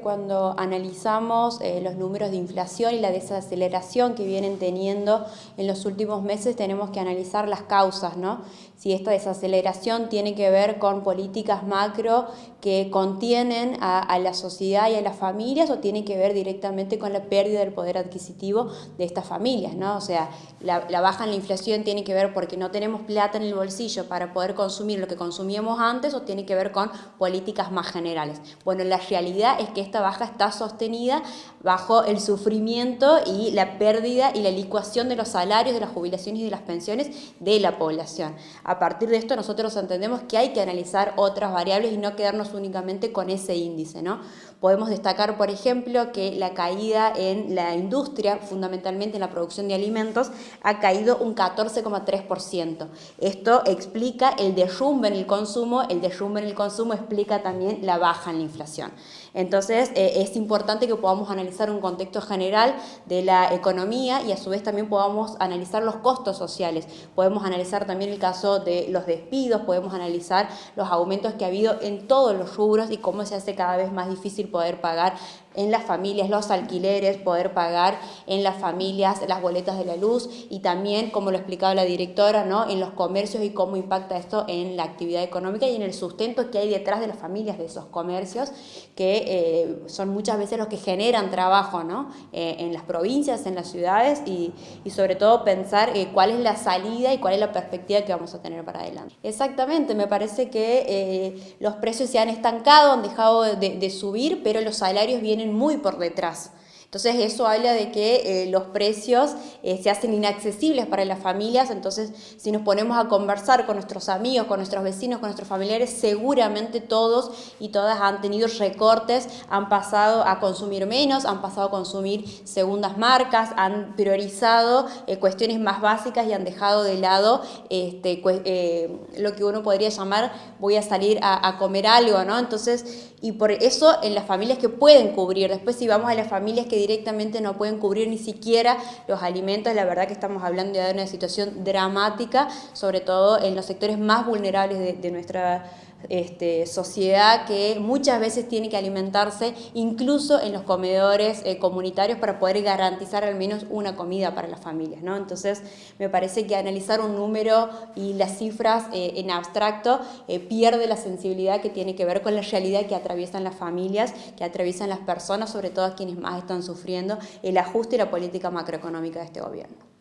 Cuando analizamos los números de inflación y la desaceleración que vienen teniendo en los últimos meses, tenemos que analizar las causas, ¿no? Si esta desaceleración tiene que ver con políticas macro que contienen a la sociedad y a las familias, o tiene que ver directamente con la pérdida del poder adquisitivo de estas familias, ¿no? O sea, la baja en la inflación tiene que ver porque no tenemos plata en el bolsillo para poder consumir lo que consumíamos antes, o tiene que ver con políticas más generales. Bueno, la realidad es que esta baja está sostenida bajo el sufrimiento y la pérdida y la licuación de los salarios, de las jubilaciones y de las pensiones de la población. A partir de esto nosotros entendemos que hay que analizar otras variables y no quedarnos únicamente con ese índice, ¿no? Podemos destacar, por ejemplo, que la caída en la industria, fundamentalmente en la producción de alimentos, ha caído un 14,3%. Esto explica el derrumbe en el consumo explica también la baja en la inflación. Entonces, es importante que podamos analizar un contexto general de la economía y a su vez también podamos analizar los costos sociales. Podemos analizar también el caso de los despidos, podemos analizar los aumentos que ha habido en todos los rubros y cómo se hace cada vez más difícil poder pagar en las familias los alquileres, poder pagar en las familias las boletas de la luz, y también, como lo explicaba la directora, ¿no?, en los comercios y cómo impacta esto en la actividad económica y en el sustento que hay detrás de las familias de esos comercios, que son muchas veces los que generan trabajo, ¿no?, en las provincias, en las ciudades, y sobre todo pensar cuál es la salida y cuál es la perspectiva que vamos a tener para adelante. Exactamente, me parece que los precios se han estancado, han dejado de subir, pero los salarios vienen muy por detrás. Entonces eso habla de que los precios se hacen inaccesibles para las familias. Entonces, si nos ponemos a conversar con nuestros amigos, con nuestros vecinos, con nuestros familiares, seguramente todos y todas han tenido recortes, han pasado a consumir menos, han pasado a consumir segundas marcas, han priorizado cuestiones más básicas y han dejado de lado lo que uno podría llamar voy a salir a comer algo, ¿no? Entonces, y por eso en las familias que pueden cubrir, después si vamos a las familias que directamente no pueden cubrir ni siquiera los alimentos, la verdad que estamos hablando de una situación dramática, sobre todo en los sectores más vulnerables de nuestra sociedad, que muchas veces tiene que alimentarse incluso en los comedores comunitarios para poder garantizar al menos una comida para las familias, ¿no? Entonces me parece que analizar un número y las cifras en abstracto pierde la sensibilidad que tiene que ver con la realidad que atraviesan las familias, que atraviesan las personas, sobre todo quienes más están sufriendo el ajuste y la política macroeconómica de este gobierno.